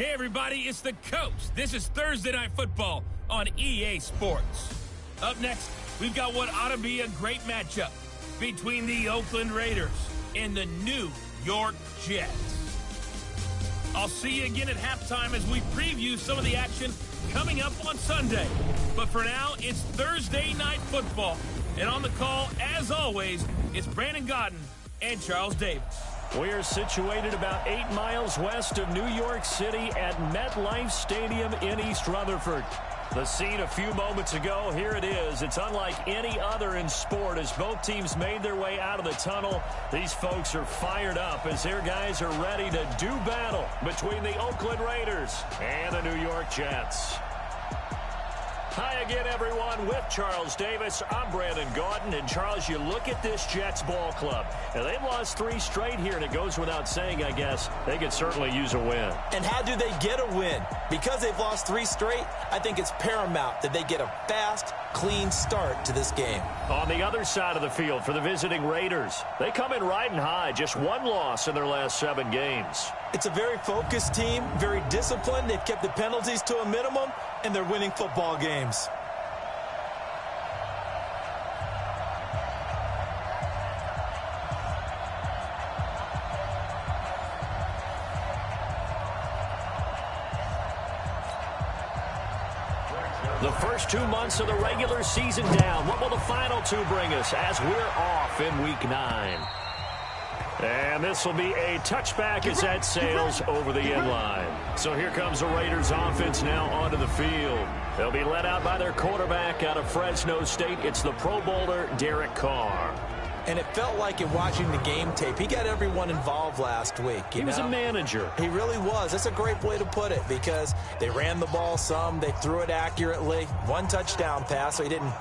Hey, everybody, it's the Coach. This is Thursday Night Football on EA Sports. Up next, we've got what ought to be a great matchup between the Oakland Raiders and the New York Jets. I'll see you again at halftime as we preview some of the action coming up on Sunday. But for now, it's Thursday Night Football. And on the call, as always, it's Brandon Godden and Charles Davis. We are situated about 8 miles west of New York City at MetLife Stadium in East Rutherford. The scene a few moments ago, here it is. It's unlike any other in sport as both teams made their way out of the tunnel. These folks are fired up as their guys are ready to do battle between the Oakland Raiders and the New York Jets. Hi again, everyone. With Charles Davis, I'm Brandon Gaudin. And, Charles, you look at this Jets ball club. Now, they've lost 3 straight here, and it goes without saying, I guess, they could certainly use a win. And how do they get a win? Because they've lost 3 straight, I think it's paramount that they get a fast, clean start to this game. On the other side of the field for the visiting Raiders, they come in riding high, just 1 loss in their last 7 games. It's a very focused team, very disciplined. They've kept the penalties to a minimum, and they're winning football games. The first 2 months of the regular season down. What will the final 2 bring us as we're off in Week 9? And this will be a touchback as that sails over the end line. So here comes the Raiders offense now onto the field. They'll be led out by their quarterback out of Fresno State. It's the Pro Bowler, Derek Carr. And it felt like in watching the game tape, he got everyone involved last week. He was a manager. He really was. That's a great way to put it because they ran the ball some. They threw it accurately. 1 touchdown pass, so he didn't,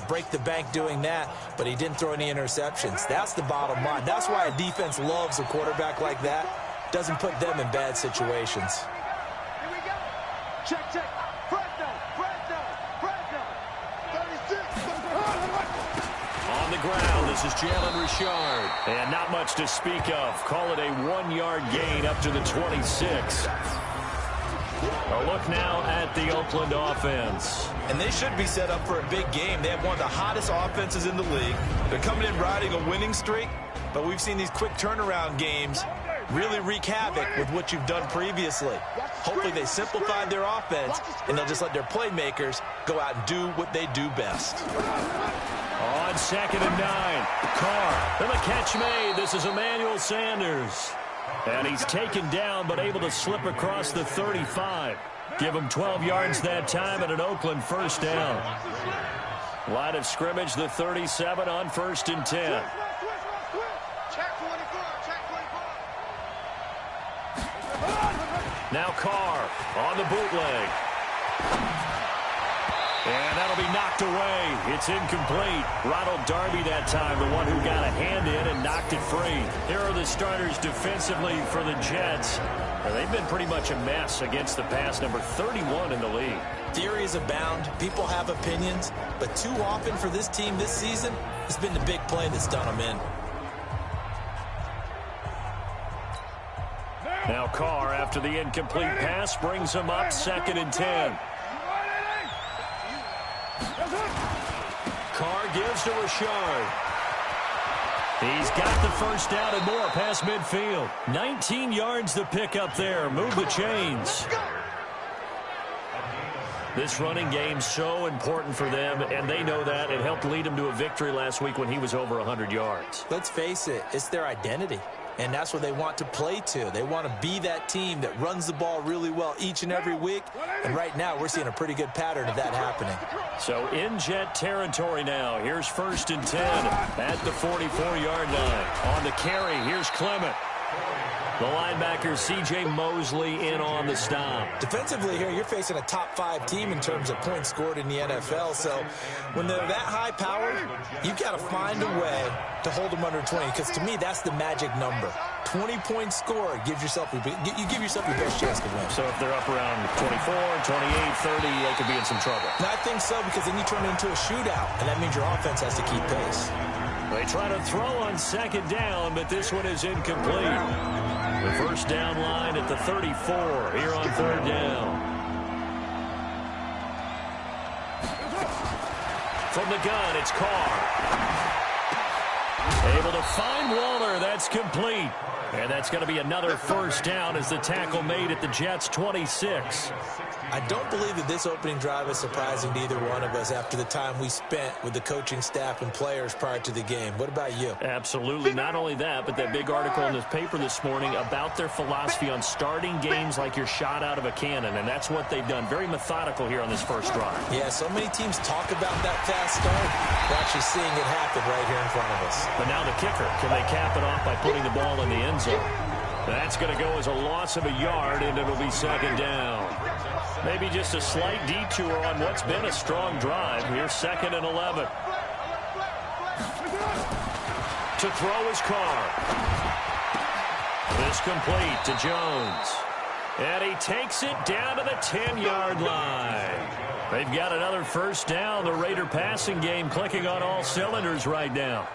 break the bank doing that, but he didn't throw any interceptions. That's the bottom line. That's why a defense loves a quarterback like that. Doesn't put them in bad situations. Here we go. Check, check. Fresno. 36. On the ground, this is Jalen Richard. And not much to speak of. Call it a 1-yard gain up to the 26. A look now at the Oakland offense. And they should be set up for a big game. They have one of the hottest offenses in the league. They're coming in riding a winning streak, but we've seen these quick turnaround games really wreak havoc with what you've done previously. Hopefully they simplified their offense, and they'll just let their playmakers go out and do what they do best. On 2nd and 9, Carr. And the catch made. This is Emmanuel Sanders. And he's taken down but able to slip across the 35. Give him 12 yards that time and an Oakland first down. Line of scrimmage, the 37 on 1st and 10. Now Carr on the bootleg. And that'll be knocked away. It's incomplete. Ronald Darby that time, the one who got a hand in and knocked it free. Here are the starters defensively for the Jets. They've been pretty much a mess against the pass, number 31 in the league. Theories abound. People have opinions. But too often for this team this season, it's been the big play that's done them in. Now Carr, after the incomplete pass, brings him up 2nd and 10. Carr gives to Richard. He's got the first down and more past midfield. 19 yards to pick up there. Move the chains. This running game's so important for them, and they know that. It helped lead them to a victory last week when he was over 100 yards. Let's face it, it's their identity. And that's what they want to play to. They want to be that team that runs the ball really well each and every week. And right now, we're seeing a pretty good pattern of that happening. So in Jet territory now. Here's 1st and 10 at the 44-yard line. On the carry, here's Clement. The linebacker, C.J. Mosley, in on the stop. Defensively here, you're facing a top 5 team in terms of points scored in the NFL. So when they're that high powered, you've got to find a way to hold them under 20. Because to me, that's the magic number. 20 points scored, you give yourself your best chance to win. So if they're up around 24, 28, 30, they could be in some trouble. And I think so, because then you turn it into a shootout, and that means your offense has to keep pace. They try to throw on 2nd down, but this one is incomplete. The first down line at the 34 here on third down. From the gun, it's Carr. Able to find Waller. That's complete. And that's going to be another first down as the tackle made at the Jets' 26. I don't believe that this opening drive is surprising to either one of us after the time we spent with the coaching staff and players prior to the game. What about you? Absolutely. Not only that, but that big article in the paper this morning about their philosophy on starting games like you're shot out of a cannon, and that's what they've done. Very methodical here on this first drive. Yeah, so many teams talk about that fast start. We're actually seeing it happen right here in front of us. But now the kicker. Can they cap it off by putting the ball in the end zone? That's going to go as a loss of a yard, and it'll be second down. Maybe just a slight detour on what's been a strong drive. Here's 2nd and 11. To throw is Carr. This complete to Jones. And he takes it down to the 10-yard line. They've got another first down. The Raider passing game clicking on all cylinders right now.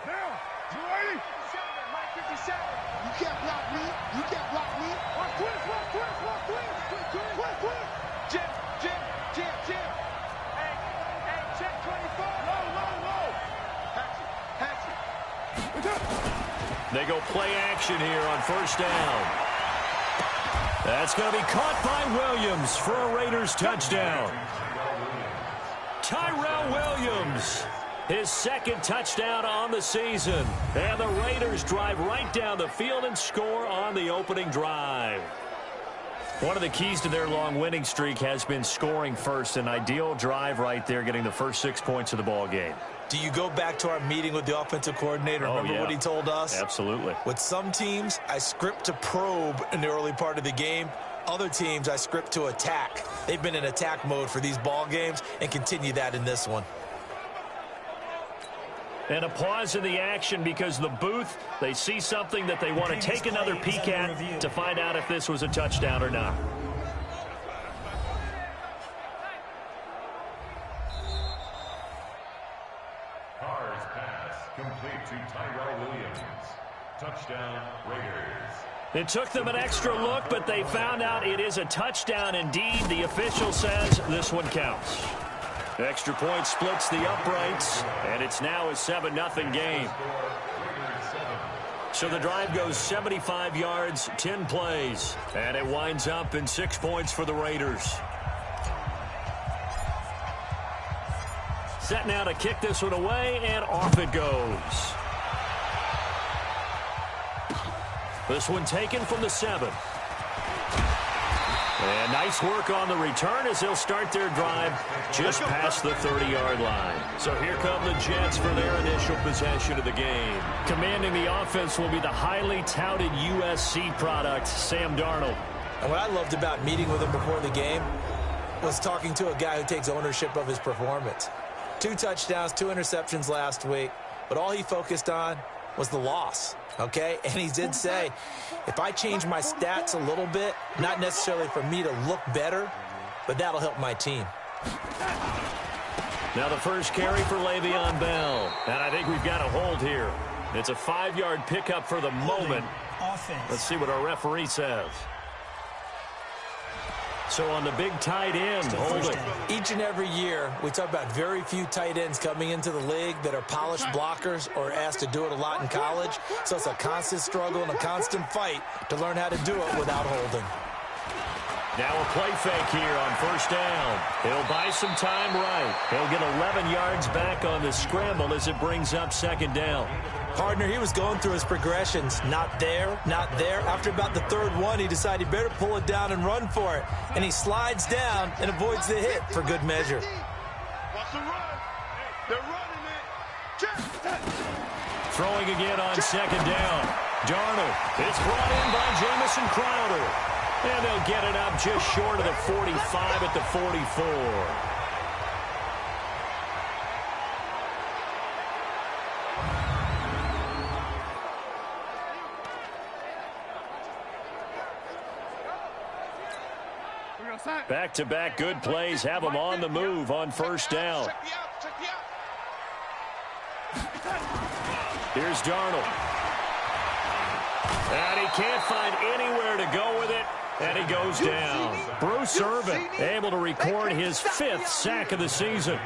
They go play action here on first down. That's going to be caught by Williams for a Raiders touchdown. Tyrell Williams, his 2nd touchdown on the season. And the Raiders drive right down the field and score on the opening drive. One of the keys to their long winning streak has been scoring first. An ideal drive right there, getting the first 6 points of the ball game. Do you go back to our meeting with the offensive coordinator? Remember what he told us? Absolutely. With some teams, I script to probe in the early part of the game. Other teams, I script to attack. They've been in attack mode for these ball games and continue that in this one. And a pause in the action because the booth, they see something that they want to take another peek at to find out if this was a touchdown or not. Carr's pass complete to Tyrell Williams. Touchdown, Raiders. It took them an extra look, but they found out it is a touchdown indeed. The official says this one counts. Extra point splits the uprights, and it's now a 7-0 game. So the drive goes 75 yards, 10 plays, and it winds up in 6 points for the Raiders. Set now to kick this one away, and off it goes. This one taken from the 7. And nice work on the return as they'll start their drive just past the 30-yard line. So here come the Jets for their initial possession of the game. Commanding the offense will be the highly touted USC product, Sam Darnold. And what I loved about meeting with him before the game was talking to a guy who takes ownership of his performance. 2 touchdowns, 2 interceptions last week, but all he focused on was the loss, okay? And he did say, if I change my stats a little bit, not necessarily for me to look better, but that'll help my team. Now the first carry for Le'Veon Bell. And I think we've got a hold here. It's a 5-yard pickup for the moment. Let's see what our referee says. So on the big tight end, hold it. Each and every year, we talk about very few tight ends coming into the league that are polished blockers or asked to do it a lot in college. So it's a constant struggle and a constant fight to learn how to do it without holding. Now a play fake here on first down. He'll buy some time right. He'll get 11 yards back on the scramble as it brings up second down. Partner, he was going through his progressions. Not there, not there. After about the 3rd one, he decided he better pull it down and run for it. And he slides down and avoids the hit for good measure. Throwing again on second down. Darnold. It's brought in by Jamison Crowder. And they'll get it up just short of the 45 at the 44. Back-to-back good plays have them on the move on first down. Here's Darnold. And he can't find anywhere to go with it, and he goes down. Bruce Irvin able to record his 5th sack of the season.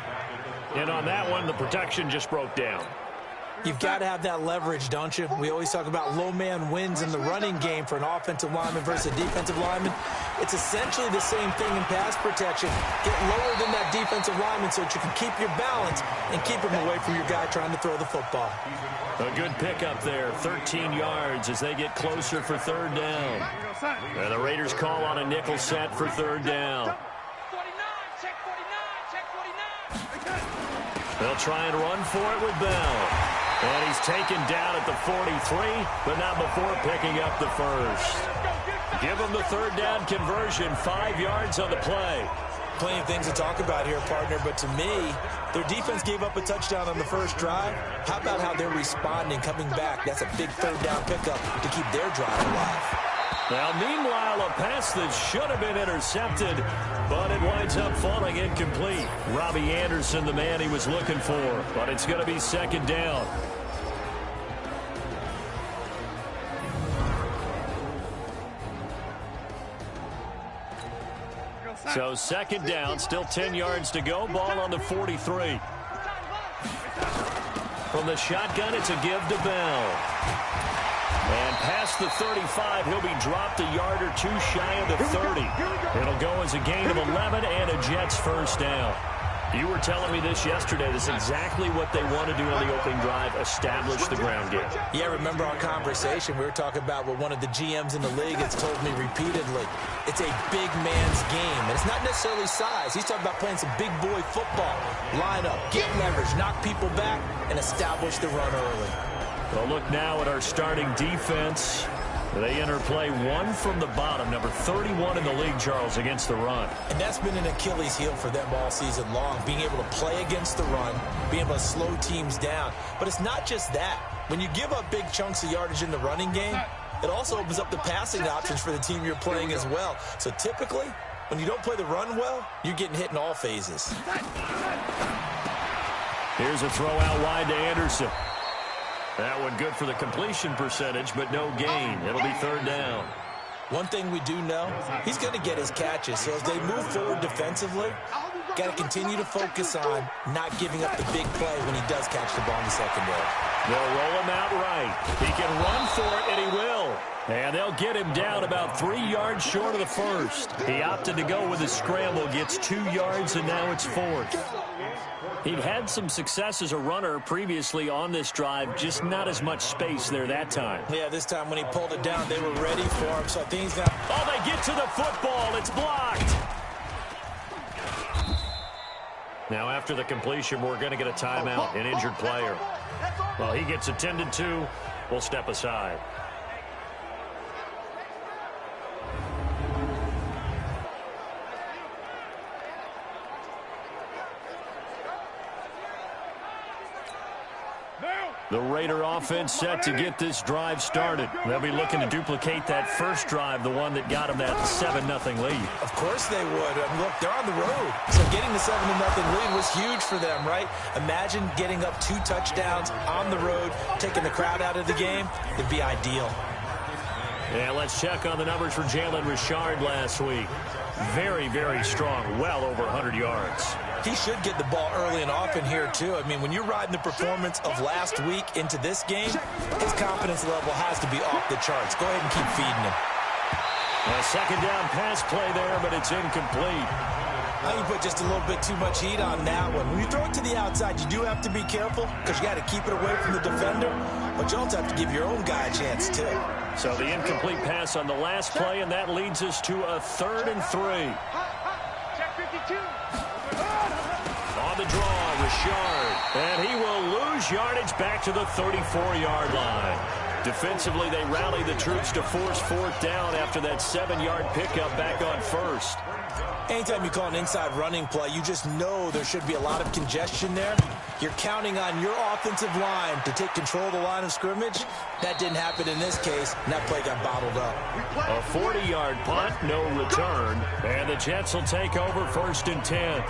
And on that one, the protection just broke down. You've got to have that leverage, don't you? We always talk about low man wins in the running game for an offensive lineman versus a defensive lineman. It's essentially the same thing in pass protection. Get lower than that defensive lineman so that you can keep your balance and keep him away from your guy trying to throw the football. A good pickup there, 13 yards as they get closer for 3rd down. And the Raiders call on a nickel set for 3rd down. They'll try and run for it with Bell. And he's taken down at the 43, but not before picking up the 1st. Give him the 3rd down conversion, 5 yards on the play. Plenty of things to talk about here, partner, but to me, their defense gave up a touchdown on the first drive. How about how they're responding, coming back? That's a big 3rd down pickup to keep their drive alive. Now, meanwhile, a pass that should have been intercepted, but it winds up falling incomplete. Robbie Anderson, the man he was looking for, but it's going to be 2nd down. So 2nd down, still 10 yards to go, ball on the 43. From the shotgun, it's a give to Bell. And past the 35, he'll be dropped a yard or 2 shy of the 30. It'll go as a gain of 11 and a Jets 1st down. You were telling me this yesterday. This is exactly what they want to do on the opening drive, establish the ground game. Yeah, remember our conversation. We were talking about what one of the GMs in the league has told me repeatedly. It's a big man's game, and it's not necessarily size. He's talking about playing some big boy football. Line up, get leverage, knock people back, and establish the run early. Well, look now at our starting defense. They enter play 1 from the bottom, number 31 in the league, Charles, against the run. And that's been an Achilles heel for them all season long, being able to play against the run, being able to slow teams down. But it's not just that. When you give up big chunks of yardage in the running game, it also opens up the passing options for the team you're playing as well. So typically, when you don't play the run well, you're getting hit in all phases. Here's a throw out wide to Anderson. That one good for the completion percentage, but no gain. It'll be 3rd down. One thing we do know, he's going to get his catches. So as they move forward defensively, got to continue to focus on not giving up the big play when he does catch the ball in the secondary. They'll roll him out right. He can run for it, and he will. And they'll get him down about 3 yards short of the 1st. He opted to go with a scramble, gets 2 yards, and now it's 4th. He'd had some success as a runner previously on this drive, just not as much space there that time. Yeah, this time when he pulled it down, they were ready for him, so I think he's not... Oh, they get to the football. It's blocked. Now, after the completion, we're going to get a timeout, an injured player. Well, he gets attended to. We'll step aside. The Raider offense set to get this drive started. They'll be looking to duplicate that first drive, the one that got them that 7-0 lead. Of course they would. Look, they're on the road. So getting the 7-0 lead was huge for them, right? Imagine getting up 2 touchdowns on the road, taking the crowd out of the game. It'd be ideal. Yeah, let's check on the numbers for Jalen Richard last week. Very, very strong, well over 100 yards. He should get the ball early and often here, too. I mean, when you're riding the performance of last week into this game, his confidence level has to be off the charts. Go ahead and keep feeding him. A 2nd down pass play there, but it's incomplete. I think you put just a little bit too much heat on that one. When you throw it to the outside, you do have to be careful because you got to keep it away from the defender, but you also have to give your own guy a chance, too. So the incomplete pass on the last play, and that leads us to a 3rd and 3. Check 52. On the draw, Richard. And he will lose yardage back to the 34-yard line. Defensively, they rally the troops to force 4th down after that 7-yard pickup back on 1st. Anytime you call an inside running play, you just know there should be a lot of congestion there. You're counting on your offensive line to take control of the line of scrimmage. That didn't happen in this case, and that play got bottled up. A 40-yard punt, no return. And the Jets will take over 1st and 10.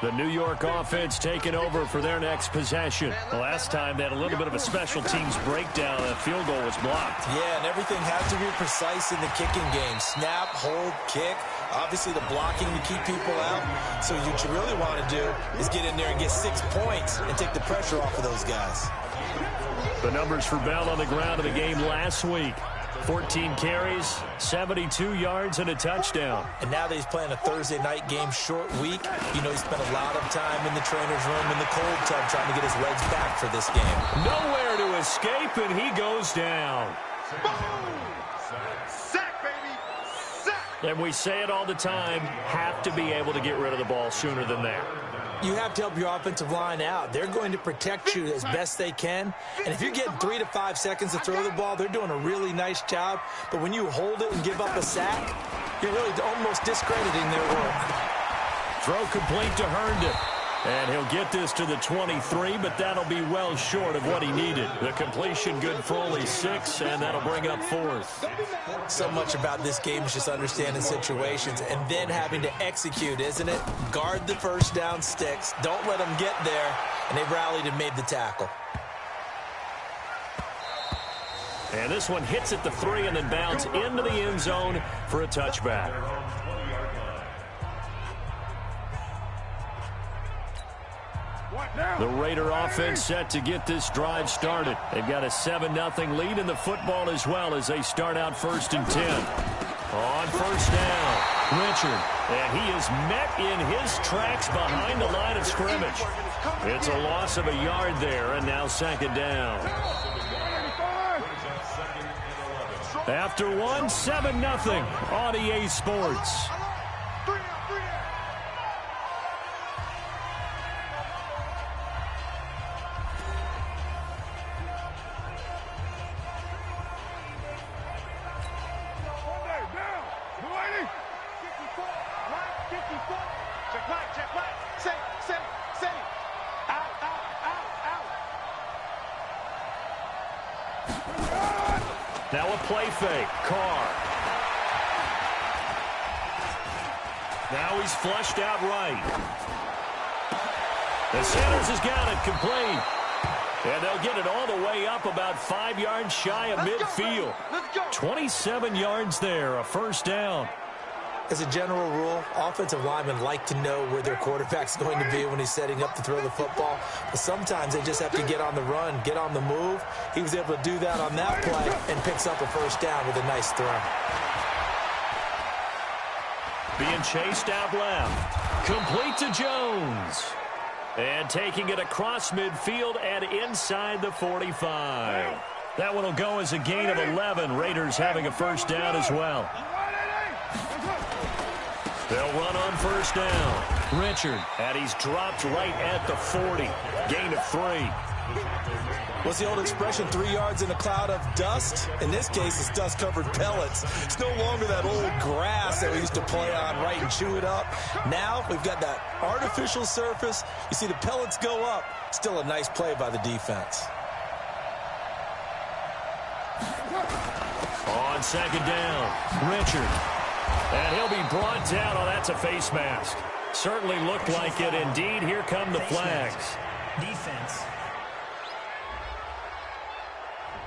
The New York offense taking over for their next possession. The last time they had a little bit of a special teams breakdown. That field goal was blocked. Yeah, and everything has to be precise in the kicking game. Snap, hold, kick. Obviously, the blocking to keep people out. So what you really want to do is get in there and get 6 points and take the pressure off of those guys. The numbers for Bell on the ground in the game last week. 14 carries, 72 yards, and a touchdown. And now that he's playing a Thursday night game, short week, you know he spent a lot of time in the trainer's room in the cold tub trying to get his legs back for this game. Nowhere to escape, and he goes down. Sack, baby! Sack! And we say it all the time, have to be able to get rid of the ball sooner than that. You have to help your offensive line out. They're going to protect you as best they can. And if you're getting 3 to 5 seconds to throw the ball, they're doing a really nice job. But when you hold it and give up a sack, you're really almost discrediting their work. Throw complete to Herndon. And he'll get this to the 23, but that'll be well short of what he needed. The completion good for only 6, and that'll bring up 4th. So much about this game is just understanding situations and then having to execute, isn't it? Guard the first down sticks. Don't let them get there. And they rallied and made the tackle. And this one hits at the 3 and then bounce into the end zone for a touchback. The Raider offense set to get this drive started. They've got a 7-0 lead in the football as well as they start out 1st and 10. On first down, Richard. And he is met in his tracks behind the line of scrimmage. It's a loss of a yard there, and now 2nd down. After 1, 7-0 on EA Sports. Now a play fake. Carr. Now he's flushed out right. The Sanders has got it complete. And they'll get it all the way up about 5 yards shy of midfield. 27 yards there, a 1st down. As a general rule, offensive linemen like to know where their quarterback's going to be when he's setting up to throw the football. But sometimes they just have to get on the run, get on the move. He was able to do that on that play and picks up a 1st down with a nice throw. Being chased out left. Complete to Jones. And taking it across midfield and inside the 45. That one will go as a gain of 11. Raiders having a 1st down as well. They'll run on 1st down. Richard, and he's dropped right at the 40. Gain of 3. What's the old expression, 3 yards in a cloud of dust? In this case, it's dust-covered pellets. It's no longer that old grass that we used to play on, right, and chew it up. Now we've got that artificial surface. You see the pellets go up. Still a nice play by the defense. On 2nd down, Richard. And he'll be brought down. Oh, that's a face mask. Certainly looked like it. Indeed, here come the flags. Defense.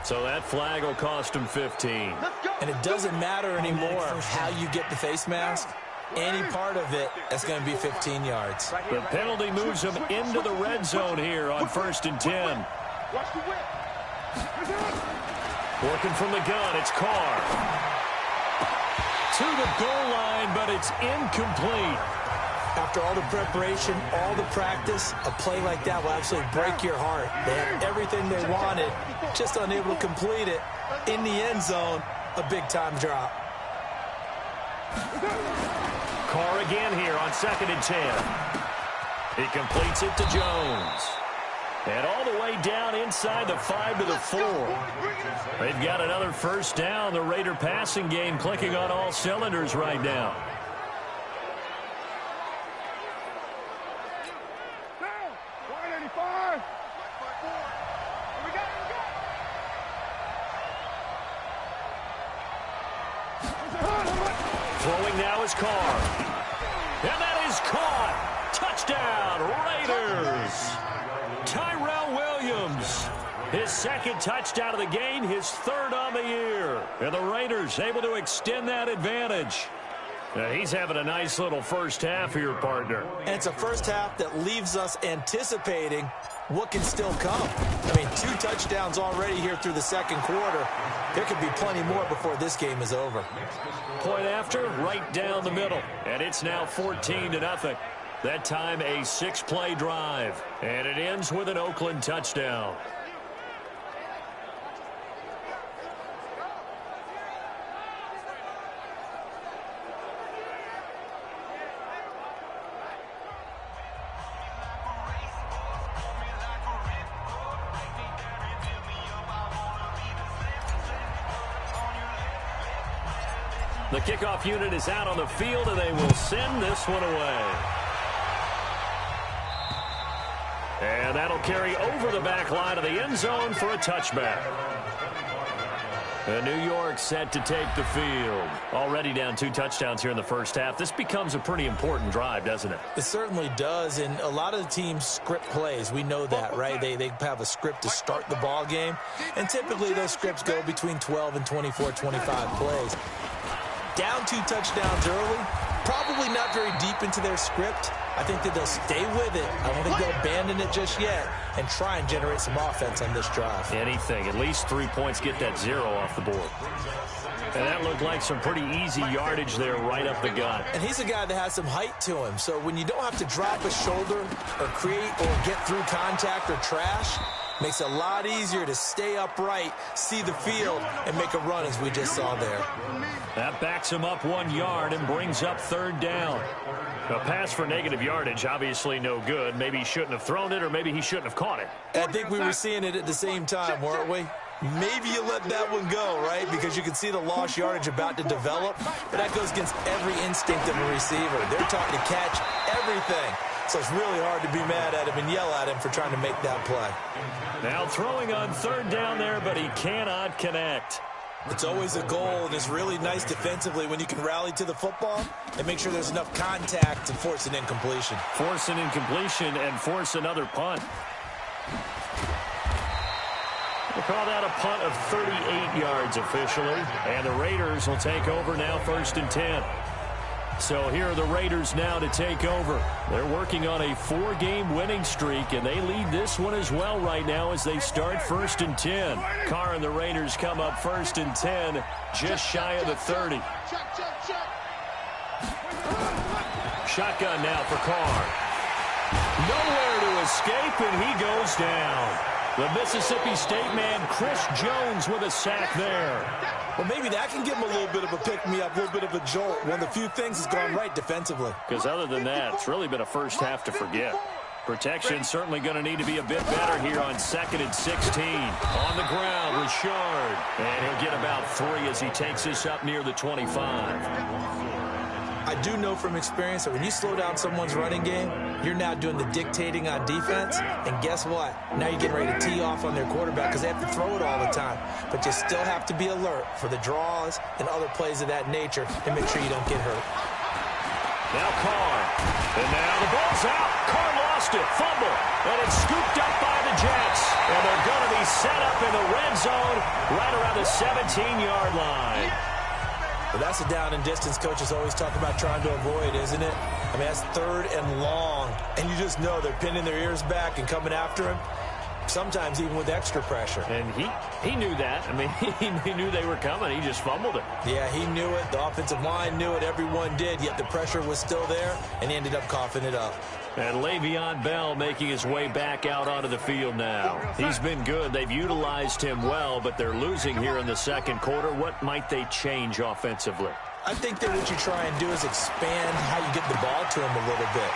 So that flag will cost him 15. And it doesn't matter anymore how you get the face mask. Any part of it, that's going to be 15 yards. The penalty moves him into the red zone here on 1st and 10. Working from the gun, it's Carr. To the goal line, but it's incomplete. After all the preparation, all the practice, a play like that will absolutely break your heart. They had everything they wanted, just unable to complete it. In the end zone, a big-time drop. Carr again here on 2nd and 10. He completes it to Jones. And all the way down inside the 5 to the 4. They've got another 1st down. The Raider passing game clicking on all cylinders right now. Throwing now is Carr. And that is caught. Touchdown. His second touchdown of the game, his third on the year. And the Raiders able to extend that advantage. He's having a nice little first half here, partner. And it's a first half that leaves us anticipating what can still come. I mean, 2 touchdowns already here through the second quarter. There could be plenty more before this game is over. Point after, right down the middle. And it's now 14-0. That time a 6-play drive. And it ends with an Oakland touchdown. The kickoff unit is out on the field, and they will send this one away. And that'll carry over the back line of the end zone for a touchback. And New York set to take the field. Already down 2 touchdowns here in the first half. This becomes a pretty important drive, doesn't it? It certainly does, and a lot of the teams script plays. We know that, right? They have a script to start the ball game, and typically those scripts go between 12 and 24, 25 plays. Down 2 touchdowns early, probably not very deep into their script. I think that they'll stay with it. I don't think they'll abandon it just yet and try and generate some offense on this drive. Anything. At least 3 points, get that 0 off the board. And that looked like some pretty easy yardage there right up the gut. And he's a guy that has some height to him. So when you don't have to drop a shoulder or create or get through contact or trash, makes it a lot easier to stay upright, see the field, and make a run as we just saw there. That backs him up 1 yard and brings up 3rd down. A pass for negative yardage, obviously no good. Maybe he shouldn't have thrown it, or maybe he shouldn't have caught it. I think we were seeing it at the same time, weren't we? Maybe you let that one go, right? Because you can see the lost yardage about to develop. But that goes against every instinct of a receiver. They're taught to catch everything. So it's really hard to be mad at him and yell at him for trying to make that play. Now throwing on 3rd down there, but he cannot connect. It's always a goal, and it's really nice defensively when you can rally to the football and make sure there's enough contact to force an incompletion. Force an incompletion and force another punt. We'll call that a punt of 38 yards officially. And the Raiders will take over now 1st and 10. So here are the Raiders now to take over. They're working on a 4-game winning streak, and they lead this one as well right now as they start 1st and 10. Carr and the Raiders come up 1st and 10, just shy of the 30. Shotgun now for Carr. Nowhere to escape, and he goes down. The Mississippi State man, Chris Jones, with a sack there. Well, maybe that can give him a little bit of a pick-me-up, a little bit of a jolt. One of the few things has gone right defensively. Because other than that, it's really been a first half to forget. Protection certainly going to need to be a bit better here on 2nd and 16. On the ground, Richard. And he'll get about 3 as he takes this up near the 25. I do know from experience that when you slow down someone's running game, you're now doing the dictating on defense. And guess what? Now you're getting ready to tee off on their quarterback because they have to throw it all the time. But you still have to be alert for the draws and other plays of that nature and make sure you don't get hurt. Now Carr. And now the ball's out. Carr lost it. Fumble. And it's scooped up by the Jets. And they're going to be set up in the red zone right around the 17-yard line. But that's a down and distance coaches always talk about trying to avoid, isn't it? I mean, that's 3rd and long. And you just know they're pinning their ears back and coming after him, sometimes even with extra pressure. And he knew that. I mean, he knew they were coming. He just fumbled it. Yeah, he knew it. The offensive line knew it. Everyone did, yet the pressure was still there, and he ended up coughing it up. And Le'Veon Bell making his way back out onto the field now. He's been good. They've utilized him well, but they're losing here in the second quarter. What might they change offensively? I think that what you try and do is expand how you get the ball to him a little bit.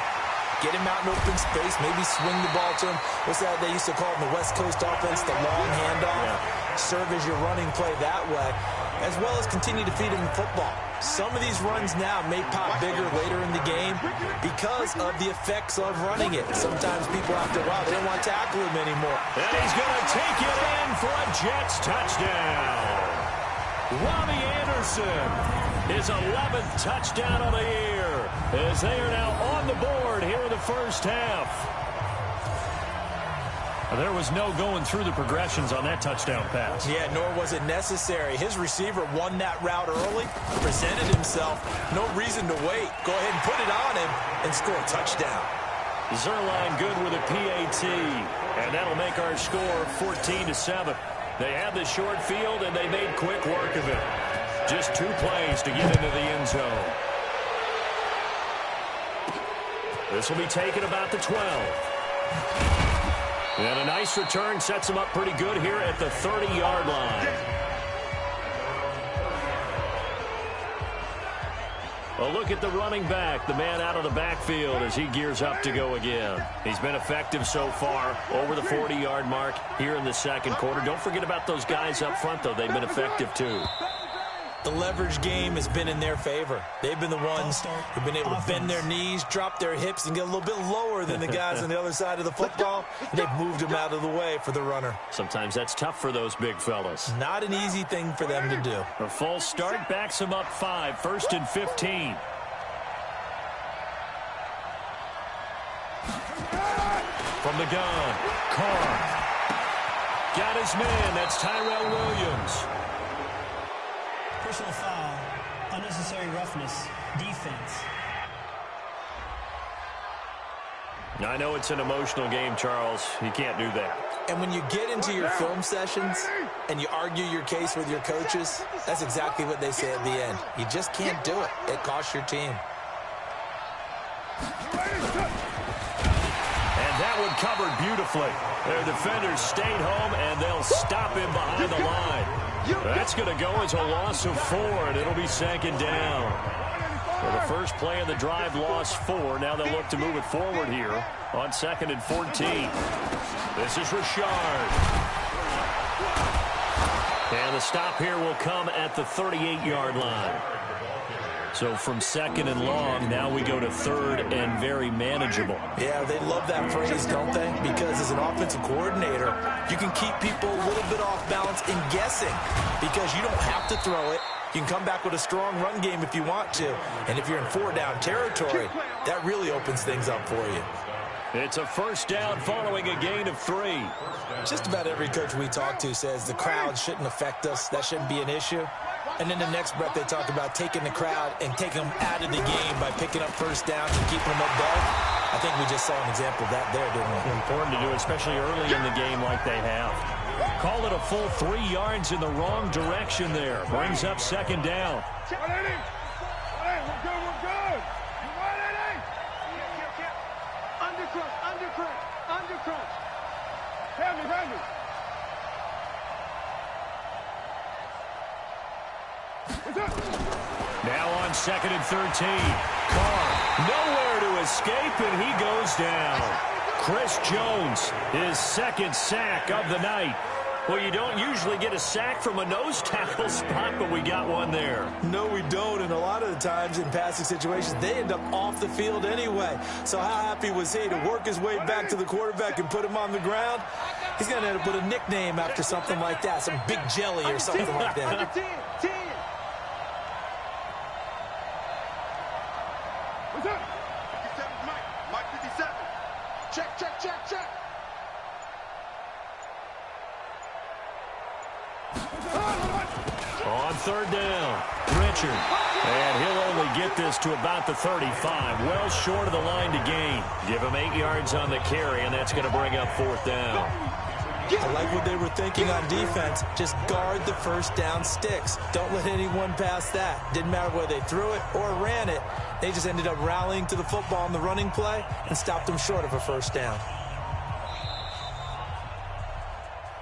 Get him out in open space, maybe swing the ball to him. What's that they used to call it in the West Coast offense, the long handoff? Yeah. Serve as your running play that way, as well as continue to feed him the football. Some of these runs now may pop bigger later in the game because of the effects of running it. Sometimes people after a while, they don't want to tackle him anymore. And he's going to take it in for a Jets touchdown. Robbie Anderson, his 11th touchdown of the year, as they are now on the board here in the first half. There was no going through the progressions on that touchdown pass. Yeah, nor was it necessary. His receiver won that route early, presented himself. No reason to wait. Go ahead and put it on him and score a touchdown. Zerline good with a PAT, and that'll make our score 14-7. They had the short field, and they made quick work of it. Just 2 plays to get into the end zone. This will be taken about the 12. And a nice return sets him up pretty good here at the 30-yard line. A look at the running back, the man out of the backfield as he gears up to go again. He's been effective so far, over the 40-yard mark here in the second quarter. Don't forget about those guys up front, though. They've been effective, too. The leverage game has been in their favor. They've been the ones who've been able to bend their knees, drop their hips, and get a little bit lower than the guys on the other side of the football. And they've moved them out of the way for the runner. Sometimes that's tough for those big fellas. Not an easy thing for them to do. A false start backs them up 5, 1st and 15. From the gun, Carr. Got his man. That's Tyrell Williams. Personal foul, unnecessary roughness, defense. I know it's an emotional game, Charles. You can't do that. And when you get into your film sessions and you argue your case with your coaches, that's exactly what they say at the end. You just can't do it. It costs your team. And that one covered beautifully. Their defenders stayed home, and they'll stop him behind the line. That's going to go as a loss of 4, and it'll be 2nd down. So the first play of the drive lost 4. Now they'll look to move it forward here on 2nd and 14. This is Richard. And the stop here will come at the 38-yard line. So from 2nd and long, now we go to 3rd and very manageable. Yeah, they love that phrase, don't they? Because as an offensive coordinator, you can keep people a little bit off balance in guessing because you don't have to throw it. You can come back with a strong run game if you want to. And if you're in 4-down territory, that really opens things up for you. It's a 1st down following a gain of 3. Just about every coach we talk to says the crowd shouldn't affect us. That shouldn't be an issue. And in the next breath, they talk about taking the crowd and taking them out of the game by picking up 1st downs and keeping them at bay. I think we just saw an example of that there, didn't we? Important to do, especially early in the game like they have. Call it a full 3 yards in the wrong direction there. Brings up 2nd down. We're good. Undercrunch. Hand me. Now on 2nd and 13. Carr nowhere to escape, and he goes down. Chris Jones, his 2nd sack of the night. Well, you don't usually get a sack from a nose tackle spot, but we got one there. No, we don't, and a lot of the times in passing situations, they end up off the field anyway. So how happy was he to work his way back to the quarterback and put him on the ground? He's going to end up with a nickname after something like that, some Big Jelly or something like that. What's up? 57's Mike 57. Check. On 3rd down, Richard. And he'll only get this to about the 35, well short of the line to gain. Give him 8 yards on the carry, and that's going to bring up 4th down. I like what they were thinking on defense. Just guard the 1st down sticks. Don't let anyone pass that. Didn't matter whether they threw it or ran it. They just ended up rallying to the football on the running play and stopped them short of a 1st down.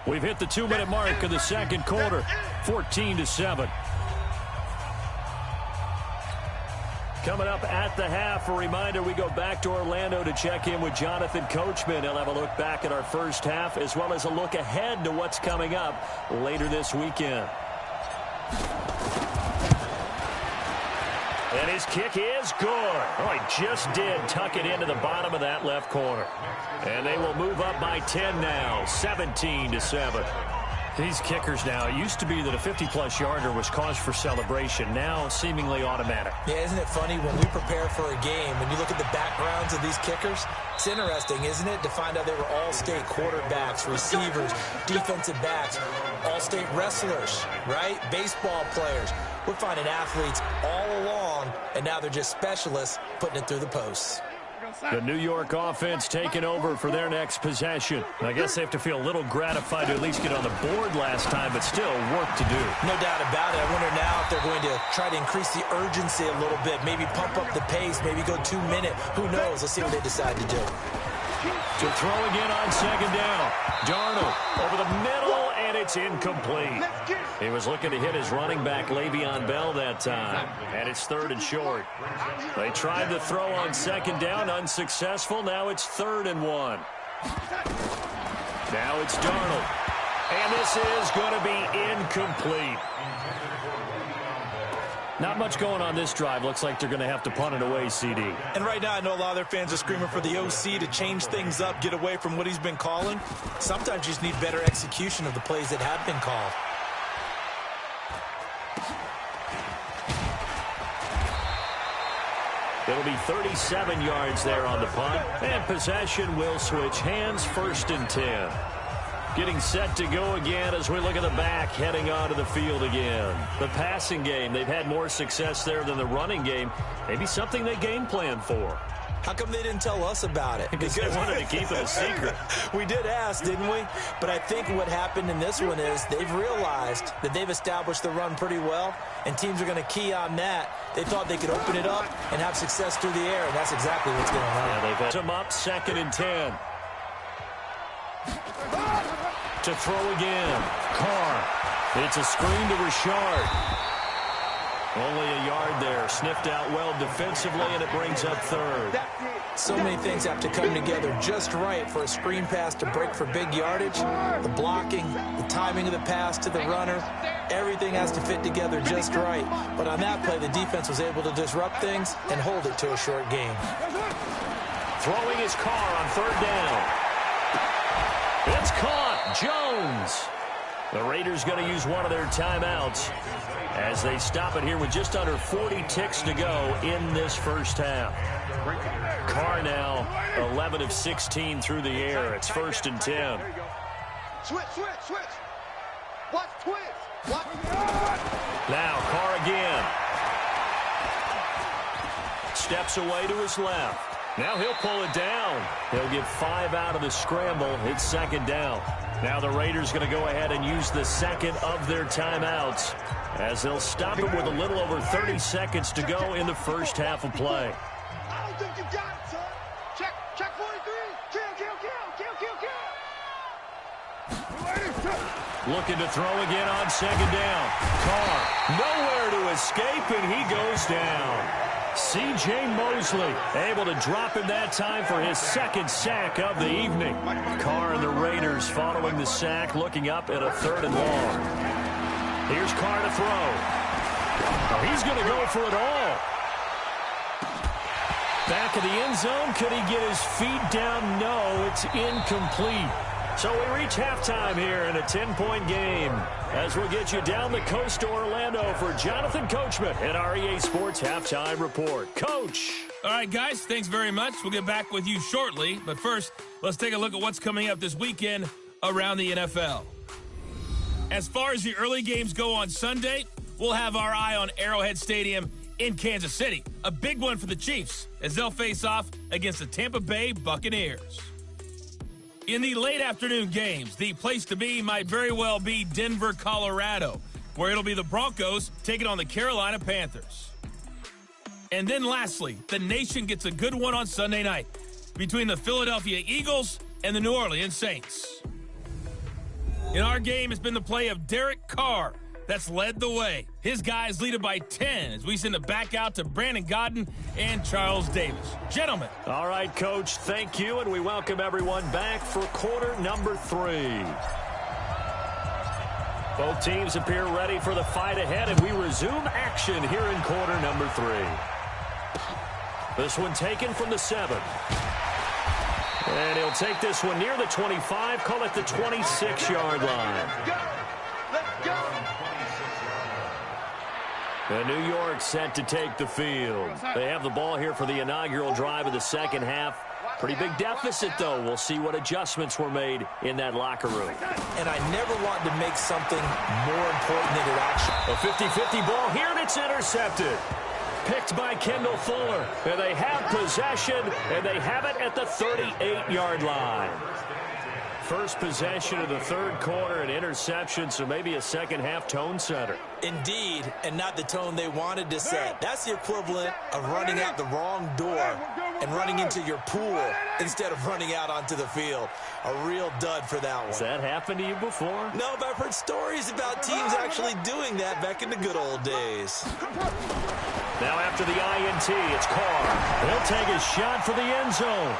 We've hit the 2-minute mark of the second quarter, 14-7. Coming up at the half, a reminder, we go back to Orlando to check in with Jonathan Coachman. He'll have a look back at our first half as well as a look ahead to what's coming up later this weekend. And his kick is good. Oh, he just did tuck it into the bottom of that left corner. And they will move up by 10 now, 17-7. These kickers now, it used to be that a 50-plus yarder was cause for celebration. Now, seemingly automatic. Yeah, isn't it funny when we prepare for a game, when you look at the backgrounds of these kickers, it's interesting, isn't it, to find out they were all-state quarterbacks, receivers, defensive backs, all-state wrestlers, right? Baseball players. We're finding athletes all along, and now they're just specialists putting it through the posts. The New York offense taking over for their next possession. I guess they have to feel a little gratified to at least get on the board last time, but still work to do. No doubt about it. I wonder now if they're going to try to increase the urgency a little bit, maybe pump up the pace, maybe go 2 minute. Who knows? Let's see what they decide to do. To throw again on second down. Darnold over the middle, and it's incomplete. He was looking to hit his running back, Le'Veon Bell, that time. And it's 3rd and short. They tried to throw on second down, unsuccessful. Now it's 3rd and 1. Now it's Darnold. And this is going to be incomplete. Not much going on this drive. Looks like they're going to have to punt it away, CD. And right now, I know a lot of their fans are screaming for the OC to change things up, get away from what he's been calling. Sometimes you just need better execution of the plays that have been called. It'll be 37 yards there on the punt. And possession will switch hands, 1st and 10. Getting set to go again as we look at the back, heading onto the field again. The passing game, they've had more success there than the running game. Maybe something they game plan for. How come they didn't tell us about it? Because they wanted to keep it a secret. We did ask, didn't we? But I think what happened in this one is they've realized that they've established the run pretty well, and teams are going to key on that. They thought they could open it up and have success through the air, and that's exactly what's going on. Yeah, they've had them up, 2nd and 10. To throw again. Carr. It's a screen to Richard. Only a yard there. Sniffed out well defensively, and it brings up 3rd. So many things have to come together just right for a screen pass to break for big yardage. The blocking, the timing of the pass to the runner, everything has to fit together just right. But on that play, the defense was able to disrupt things and hold it to a short game. Throwing his Carr on 3rd down. It's caught. Jones. The Raiders going to use one of their timeouts as they stop it here with just under 40 ticks to go in this first half. Carr now 11 of 16 through the air. It's 1st and 10. Switch. Watch twist. Watch. Now Carr again. Steps away to his left. Now he'll pull it down. He'll get 5 out of the scramble. It's 2nd down. Now the Raiders going to go ahead and use the 2nd of their timeouts as they'll stop it with a little over 30 seconds to go in the first half of play. I don't think you got it, son. Check 43. Kill. Looking to throw again on 2nd down. Carr nowhere to escape, and he goes down. C.J. Mosley able to drop him that time for his 2nd sack of the evening. Carr and the Raiders following the sack, looking up at a 3rd and long. Here's Carr to throw. Oh, he's going to go for it all. Back of the end zone. Could he get his feet down? No, it's incomplete. So we reach halftime here in a 10-point game as we'll get you down the coast to Orlando for Jonathan Coachman at our EA Sports Halftime Report. Coach. All right, guys, thanks very much. We'll get back with you shortly. But first, let's take a look at what's coming up this weekend around the NFL. As far as the early games go on Sunday, we'll have our eye on Arrowhead Stadium in Kansas City. A big one for the Chiefs as they'll face off against the Tampa Bay Buccaneers. In the late afternoon games, the place to be might very well be Denver, Colorado, where it'll be the Broncos taking on the Carolina Panthers. And then lastly, the nation gets a good one on Sunday night between the Philadelphia Eagles and the New Orleans Saints. In our game, it's been the play of Derek Carr that's led the way. His guys lead it by 10 as we send it back out to Brandon Godden and Charles Davis. Gentlemen. All right, Coach, thank you, and we welcome everyone back for quarter number 3. Both teams appear ready for the fight ahead, and we resume action here in quarter number 3. This one taken from the 7. And he'll take this one near the 25, call it the 26-yard line. Let's go. And New York set to take the field. They have the ball here for the inaugural drive of the second half. Pretty big deficit, though. We'll see what adjustments were made in that locker room. And I never wanted to make something more important than it actually. A 50-50 ball here, and it's intercepted. Picked by Kendall Fuller. And they have possession, and they have it at the 38-yard line. First possession of the third quarter, an interception, so maybe a second-half tone setter. Indeed, and not the tone they wanted to set. That's the equivalent of running out the wrong door and running into your pool instead of running out onto the field. A real dud for that one. Has that happened to you before? No, but I've heard stories about teams actually doing that back in the good old days. Now after the INT, it's Carr. He'll take a shot for the end zone.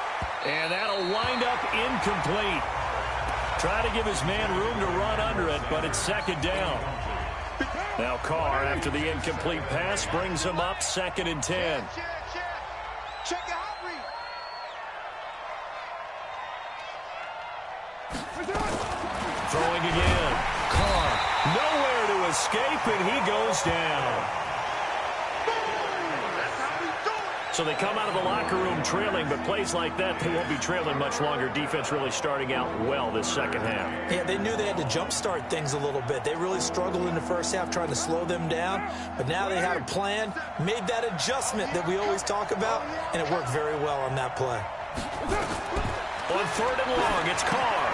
And that'll wind up incomplete. Try to give his man room to run under it, but it's second down. Now Carr, after the incomplete pass, brings him up 2nd and 10. Check the hot read. Throwing again. Carr, nowhere to escape, and he goes down. So they come out of the locker room trailing, but plays like that, they won't be trailing much longer. Defense really starting out well this second half. Yeah, they knew they had to jumpstart things a little bit. They really struggled in the first half trying to slow them down, but now they had a plan, made that adjustment that we always talk about, and it worked very well on that play. On 3rd and long, it's Carr.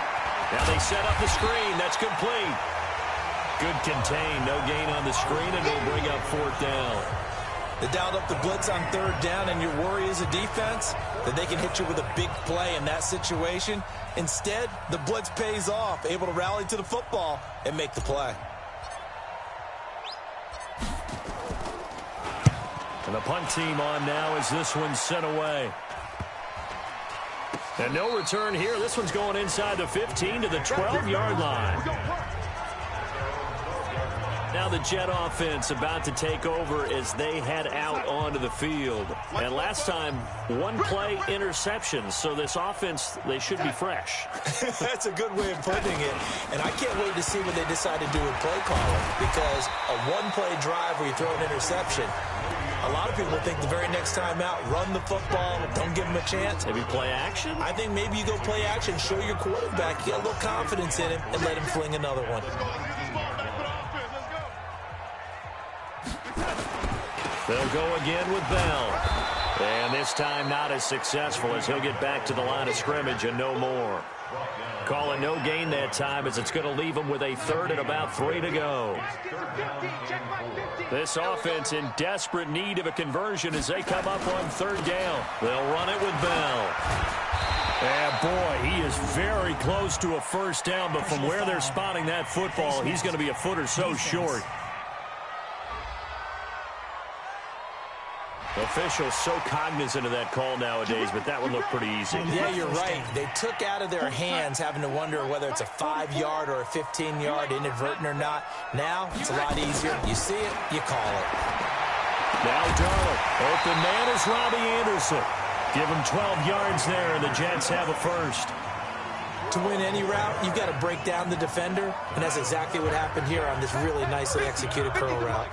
Now they set up the screen. That's complete. Good contain. No gain on the screen, and it'll bring up 4th down. They dialed up the blitz on 3rd down, and your worry as a defense that they can hit you with a big play in that situation. Instead, the blitz pays off, able to rally to the football and make the play. And the punt team on now as this one's sent away. And no return here. This one's going inside the 15 to the 12-yard line. Now the Jet offense about to take over as they head out onto the field. And last time, one play interception. So this offense, they should be fresh. That's a good way of putting it. And I can't wait to see what they decide to do with play calling. Because a one-play drive where you throw an interception, a lot of people think the very next time out, run the football, don't give them a chance. Maybe play action? I think maybe you go play action, show your quarterback, get a little confidence in him, and let him fling another one. They'll go again with Bell. And this time not as successful as he'll get back to the line of scrimmage and no more. Calling no gain that time as it's going to leave him with a 3rd and about 3 to go. This offense in desperate need of a conversion as they come up on 3rd down. They'll run it with Bell. And boy, he is very close to a 1st down, but from where they're spotting that football, he's going to be a foot or so short. Officials so cognizant of that call nowadays, but that would look pretty easy. Yeah, you're right. They took out of their hands having to wonder whether it's a 5-yard or a 15-yard, inadvertent or not. Now, it's a lot easier. You see it, you call it. Now Darnold. Open man is Robbie Anderson. Give him 12 yards there, and the Jets have a 1st. To win any route, you've got to break down the defender, and that's exactly what happened here on this really nicely executed curl route.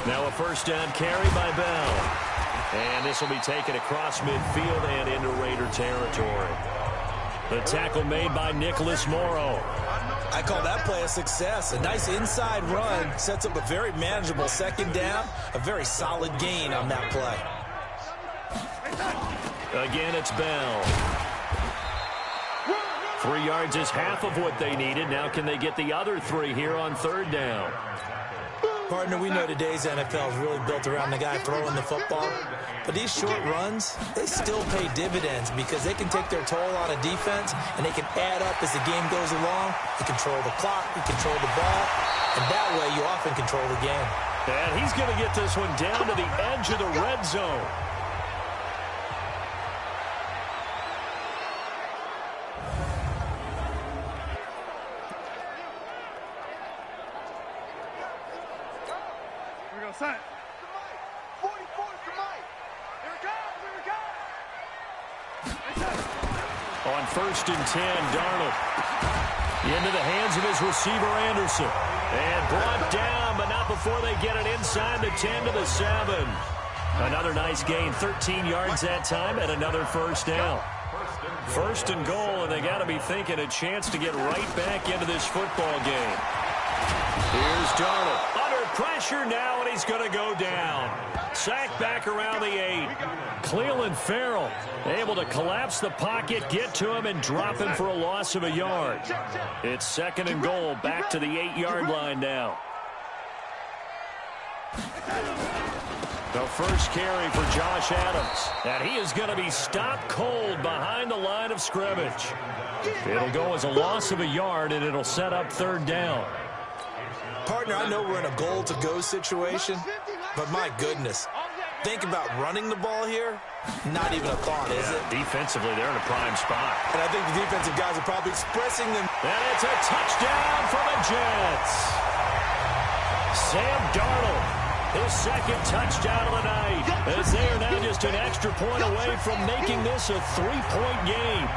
Now a 1st down carry by Bell. And this will be taken across midfield and into Raider territory. The tackle made by Nicholas Morrow. I call that play a success. A nice inside run sets up a very manageable 2nd down. A very solid gain on that play. Again, it's Bell. 3 yards is half of what they needed. Now can they get the other 3 here on 3rd down? Partner, we know today's NFL is really built around the guy throwing the football. But these short runs, they still pay dividends because they can take their toll on a defense and they can add up as the game goes along. You control the clock, you control the ball, and that way you often control the game. And he's going to get this one down to the edge of the red zone. On 1st and 10, Darnold. Into the hands of his receiver, Anderson. And brought down, but not before they get it inside the 10 to the 7. Another nice gain, 13 yards that time, and another first down. 1st and goal, and they got to be thinking a chance to get right back into this football game. Here's Darnold. Under pressure now, and he's going to go down. Sacked back around the 8. Cleveland Farrell able to collapse the pocket, get to him, and drop him for a loss of a yard. It's 2nd and goal, back to the 8-yard line now. The first carry for Josh Adams. And he is going to be stopped cold behind the line of scrimmage. It'll go as a loss of a yard, and it'll set up 3rd down. Partner, I know we're in a goal-to-go situation, but my goodness. Think about running the ball here. Not even a thought, is it? Defensively, they're in a prime spot. And I think the defensive guys are probably expressing them. And it's a touchdown for the Jets. Sam Darnold, his 2nd touchdown of the night. As they are now just an extra point away from making this a 3-point game.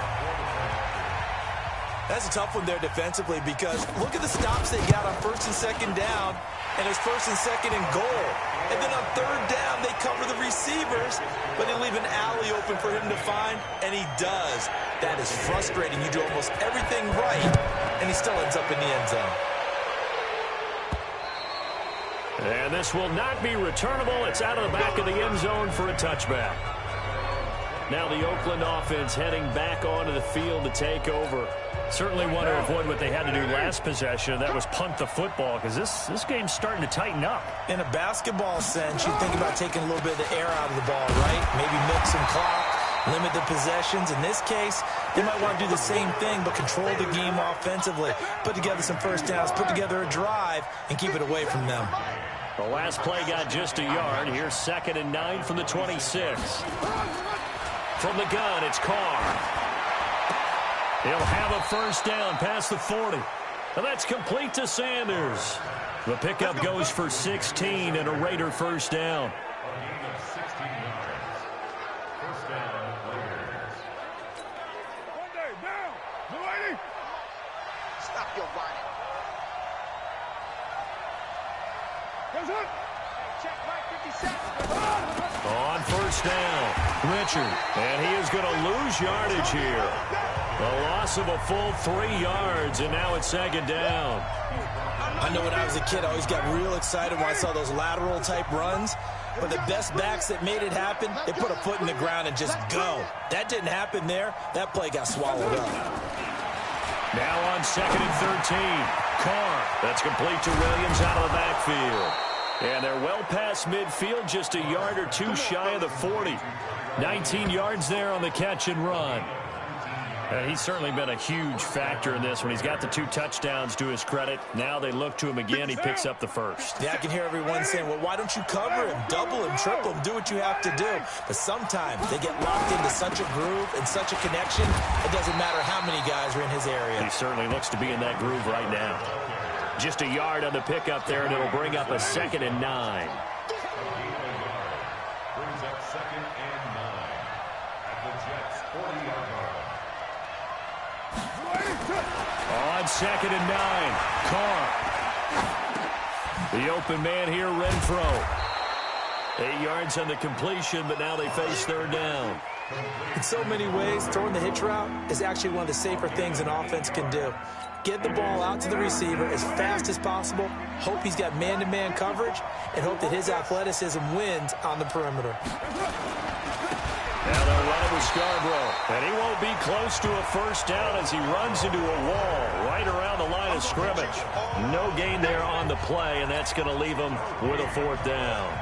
That's a tough one there defensively because look at the stops they got on 1st and 2nd down, and it's 1st and 2nd and goal. And then on 3rd down, they cover the receivers, but they leave an alley open for him to find, and he does. That is frustrating. You do almost everything right, and he still ends up in the end zone. And this will not be returnable. It's out of the back of the end zone for a touchback. Now the Oakland offense heading back onto the field to take over. Certainly want to avoid what they had to do last possession. That was punt the football because this game's starting to tighten up. In a basketball sense, you think about taking a little bit of the air out of the ball, right? Maybe milk some clock, limit the possessions. In this case, they might want to do the same thing but control the game offensively. Put together some first downs, put together a drive, and keep it away from them. The last play got just a yard. Here's 2nd and 9 from the 26. From the gun, it's Carr. He'll have a first down past the 40. And that's complete to Sanders. The pickup goes for 16 and a Raider first down. Stop your whining. Check right 57. On first down, Richard. And he is going to lose yardage here. A loss of a full 3 yards, and now it's 2nd down. I know when I was a kid, I always got real excited when I saw those lateral-type runs. But the best backs that made it happen, they put a foot in the ground and just go. That didn't happen there. That play got swallowed up. Now on 2nd and 13. Carr. That's complete to Williams out of the backfield. And they're well past midfield, just a yard or two shy of the 40. 19 yards there on the catch and run. He's certainly been a huge factor in this when he's got the 2 touchdowns to his credit. Now they look to him again. He picks up the first. Yeah, I can hear everyone saying, well, why don't you cover him, double him, triple him, do what you have to do. But sometimes they get locked into such a groove and such a connection, it doesn't matter how many guys are in his area. He certainly looks to be in that groove right now. Just a yard on the pickup there, and it'll bring up a 2nd and 9. Brings up 2nd and 9 at the Jets' 40-yard line. On 2nd and 9, Carr. The open man here, Renfro. 8 yards on the completion, but now they face 3rd down. In so many ways, throwing the hitch route is actually one of the safer things an offense can do. Get the ball out to the receiver as fast as possible, hope he's got man-to-man coverage, and hope that his athleticism wins on the perimeter. Now they're running with Scarborough, and he won't be close to a first down as he runs into a wall right around the line of scrimmage. No gain there on the play, and that's going to leave him with a 4th down.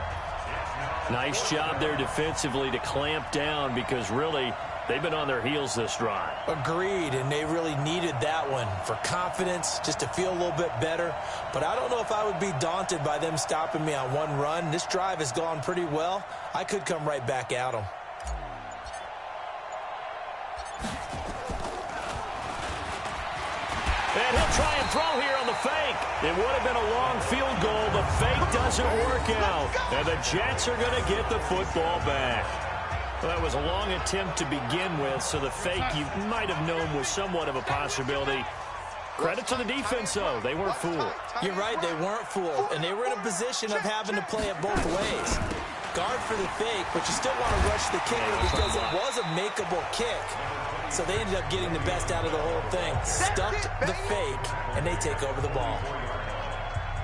Nice job there defensively to clamp down because really they've been on their heels this drive. Agreed, and they really needed that one for confidence, just to feel a little bit better. But I don't know if I would be daunted by them stopping me on one run. This drive has gone pretty well. I could come right back at them. And he'll try and throw here on the fake. It would have been a long field goal. The fake doesn't work out. And the Jets are going to get the football back. Well, that was a long attempt to begin with, so the fake you might have known was somewhat of a possibility. Credit to the defense, though. They weren't fooled. You're right, they weren't fooled, and they were in a position of having to play it both ways. Guard for the fake, but you still want to rush the kicker because it was a makeable kick. So they ended up getting the best out of the whole thing. Stuffed the fake, and they take over the ball.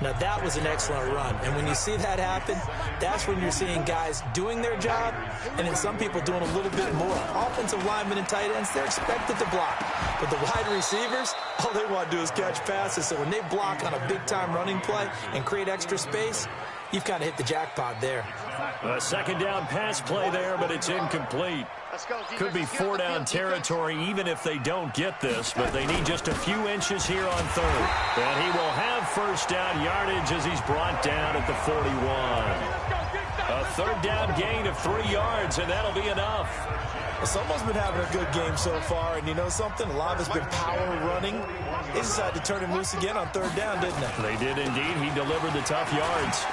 Now, that was an excellent run. And when you see that happen, that's when you're seeing guys doing their job, and then some people doing a little bit more. Offensive linemen and tight ends, they're expected to block. But the wide receivers, all they want to do is catch passes. So when they block on a big-time running play and create extra space, you've kind of hit the jackpot there. A second down pass play there, but it's incomplete. Could be four-down territory even if they don't get this, but they need just a few inches here on third. And he will have first down yardage as he's brought down at the 41. A third down gain of 3 yards, and that'll be enough. Well, someone's been having a good game so far, and you know something? A lot of it's been power running. They decided to turn him loose again on third down, didn't they? They did indeed. He delivered the tough yards.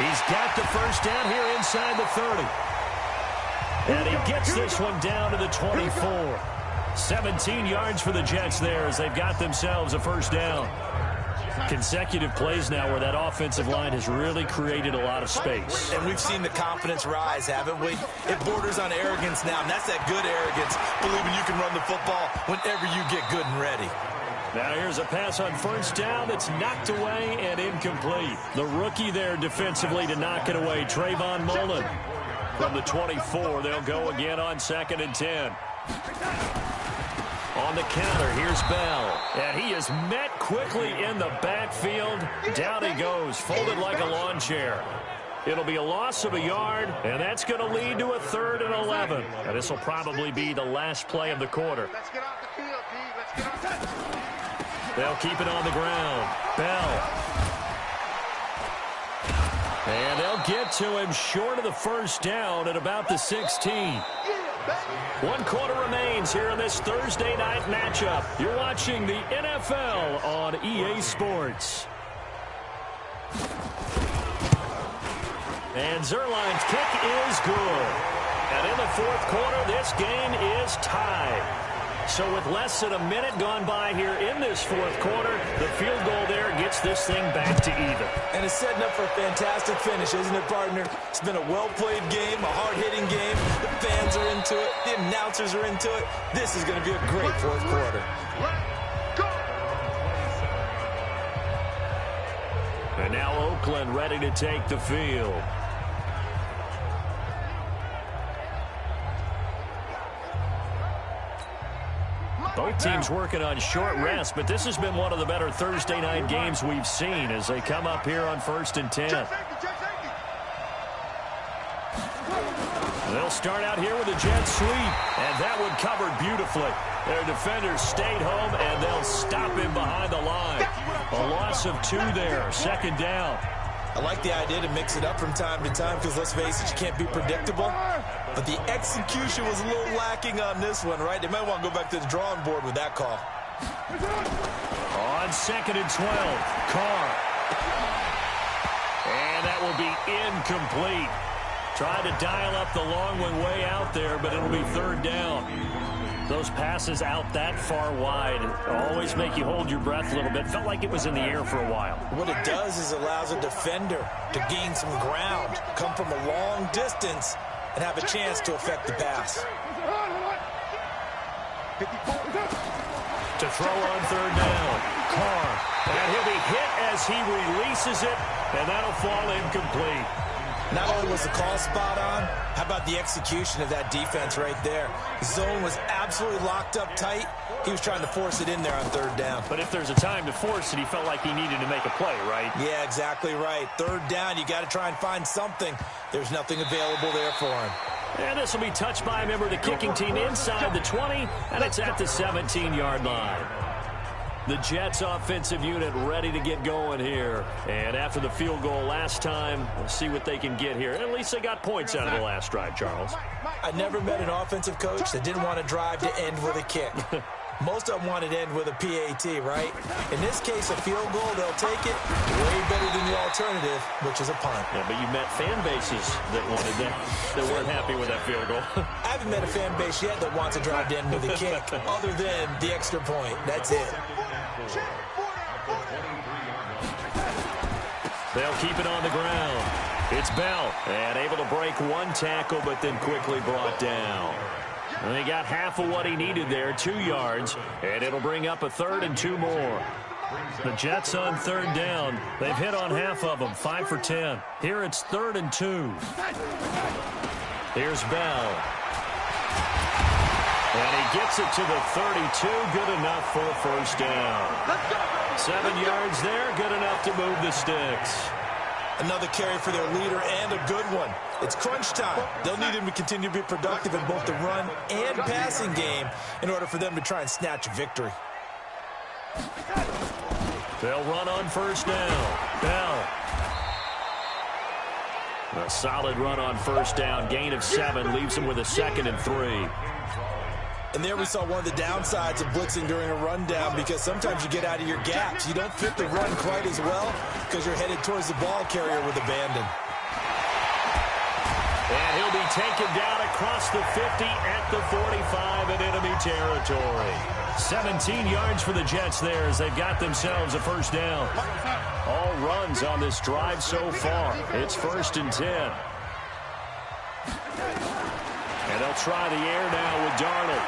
He's got the first down here inside the 30. And he gets this one down to the 24. 17 yards for the Jets there as they've got themselves a first down. Consecutive plays now where that offensive line has really created a lot of space. And we've seen the confidence rise, haven't we? It borders on arrogance now, and that's that good arrogance, believing you can run the football whenever you get good and ready. Now here's a pass on first down that's knocked away and incomplete. The rookie there defensively to knock it away, Trayvon Mullen. From the 24, they'll go again on 2nd and 10. On the counter, here's Bell. And he is met quickly in the backfield. Down he goes, folded like a lawn chair. It'll be a loss of a yard, and that's going to lead to a 3rd and 11. And this will probably be the last play of the quarter. Let's get off the field, D. Let's get off the field. They'll keep it on the ground. Bell. And they'll get to him short of the first down at about the 16. 1 quarter remains here in this Thursday night matchup. You're watching the NFL on EA Sports. And Zerline's kick is good. And in the 4th quarter, this game is tied. So with less than a minute gone by here in this 4th quarter, the field goal there gets this thing back to even. And it's setting up for a fantastic finish, isn't it, partner? It's been a well-played game, a hard-hitting game. The fans are into it. The announcers are into it. This is going to be a great 4th quarter. And now Oakland ready to take the field. Both teams working on short rest, but this has been one of the better Thursday night games we've seen as they come up here on 1st and 10. They'll start out here with a jet sweep, and that one covered beautifully. Their defenders stayed home, and they'll stop him behind the line. A loss of 2 there, 2nd down. I like the idea to mix it up from time to time because, let's face it, you can't be predictable. But the execution was a little lacking on this one, right? They might want to go back to the drawing board with that call. On 2nd and 12, Carr. And that will be incomplete. Tried to dial up the long one way out there, but it'll be 3rd down. Those passes out that far wide always make you hold your breath a little bit. Felt like it was in the air for a while. What it does is allows a defender to gain some ground, come from a long distance, and have a chance to affect the pass. To throw on 3rd down, Carr. And he'll be hit as he releases it, and that'll fall incomplete. Not only was the call spot on, how about the execution of that defense right there? The zone was absolutely locked up tight. He was trying to force it in there on 3rd down. But if there's a time to force it, he felt like he needed to make a play, right? Yeah, exactly right. 3rd down, you got to try and find something. There's nothing available there for him. And this will be touched by a member of the kicking team inside the 20, and it's at the 17-yard line. The Jets offensive unit ready to get going here. And after the field goal last time, we'll see what they can get here. At least they got points out of the last drive, Charles. I never met an offensive coach that didn't want to drive to end with a kick. Most of them want it end with a PAT, right? In this case, a field goal, they'll take it way better than the alternative, which is a punt. Yeah, but you met fan bases that wanted that, that weren't happy with that field goal. I haven't met a fan base yet that wants to drive to end with a kick, other than the extra point. That's it. They'll keep it on the ground. It's Bell, and able to break one tackle, but then quickly brought down. And he got half of what he needed there, 2 yards, and it'll bring up a 3rd and 2 more. The Jets on 3rd down. They've hit on half of them, 5 for 10. Here it's 3rd and 2. Here's Bell. And he gets it to the 32, good enough for a 1st down. 7 yards there, good enough to move the sticks. Another carry for their leader and a good one. It's crunch time. They'll need him to continue to be productive in both the run and passing game in order for them to try and snatch a victory. They'll run on 1st down. Bell. A solid run on 1st down. Gain of 7 leaves them with a 2nd and 3. And there we saw one of the downsides of blitzing during a rundown, because sometimes you get out of your gaps. You don't fit the run quite as well because you're headed towards the ball carrier with abandon. And he'll be taken down across the 50 at the 45 in enemy territory. 17 yards for the Jets there as they've got themselves a 1st down. All runs on this drive so far. It's 1st and 10. And they'll try the air now with Darnold.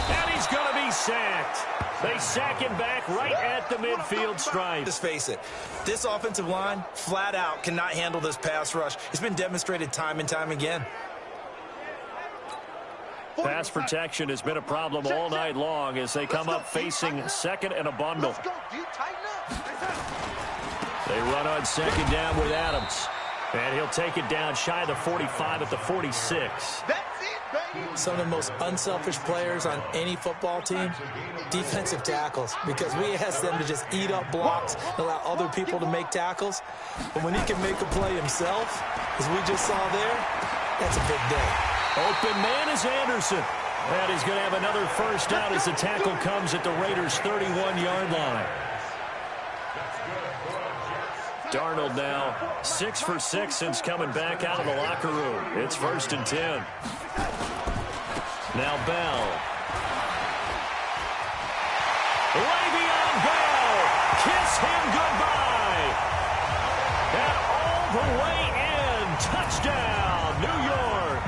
And he's going to be sacked. They sack him back right at the midfield stripe. Let's face it, this offensive line flat out cannot handle this pass rush. It's been demonstrated time and time again. Pass protection has been a problem all night long as they come up facing 2nd and a bundle. They run on 2nd down with Adams. And he'll take it down shy of the 45 at the 46. Some of the most unselfish players on any football team, defensive tackles, because we ask them to just eat up blocks and allow other people to make tackles. But when he can make a play himself, as we just saw there, that's a big day. Open man is Anderson. And he's going to have another 1st down as the tackle comes at the Raiders' 31-yard line. Darnold now 6 for 6 since coming back out of the locker room. It's 1st and 10. Now Bell. Le'Veon Bell. Kiss him goodbye. And all the way in. Touchdown, New York.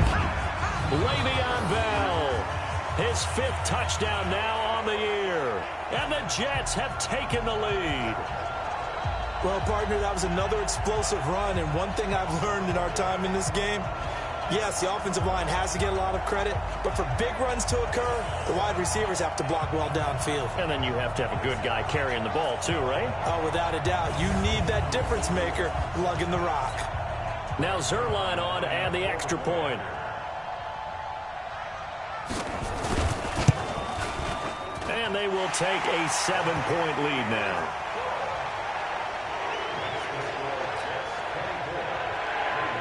Le'Veon Bell. His 5th touchdown now on the year. And the Jets have taken the lead. Well, partner, that was another explosive run, and one thing I've learned in our time in this game, yes, the offensive line has to get a lot of credit, but for big runs to occur, the wide receivers have to block well downfield. And then you have to have a good guy carrying the ball too, right? Oh, without a doubt. You need that difference maker lugging the rock. Now Zerline on to add the extra point. And they will take a 7-point lead now.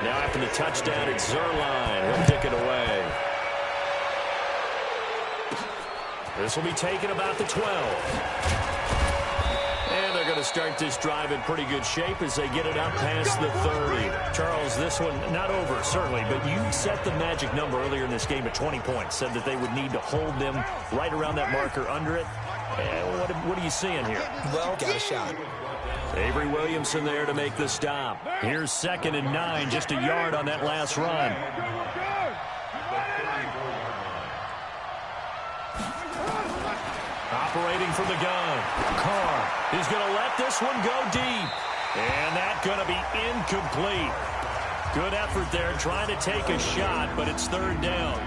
Now after the touchdown, it's Zerline. He'll kick it away. This will be taken about the 12. And they're going to start this drive in pretty good shape as they get it up past the 30. Charles, this one not over, certainly, but you set the magic number earlier in this game at 20 points. Said that they would need to hold them right around that marker under it. And what are you seeing here? Well, got a shot. Avery Williamson there to make the stop. Here's 2nd and 9, just a yard on that last run. Operating from the gun. Carr is going to let this one go deep. And that's going to be incomplete. Good effort there trying to take a shot, but it's 3rd down.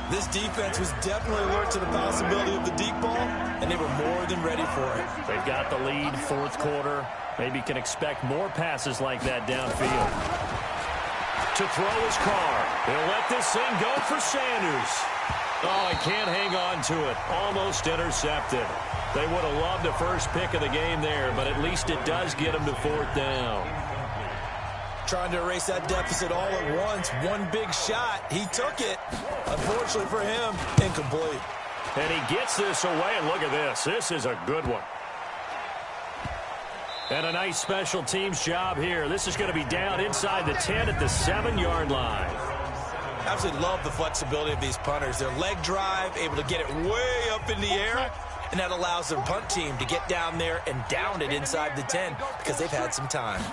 This defense was definitely alert to the possibility of the deep ball, and they were more than ready for it. They've got the lead, 4th quarter. Maybe can expect more passes like that downfield. To throw his Carr. He'll let this thing go for Sanders. Oh, he can't hang on to it. Almost intercepted. They would have loved the first pick of the game there, but at least it does get him to 4th down. Trying to erase that deficit all at once. One big shot. He took it. Unfortunately for him, incomplete. And he gets this away, and look at this. This is a good one. And a nice special teams job here. This is going to be down inside the 10 at the 7-yard line. Absolutely love the flexibility of these punters. Their leg drive, able to get it way up in the air, and that allows their punt team to get down there and down it inside the 10 because they've had some time.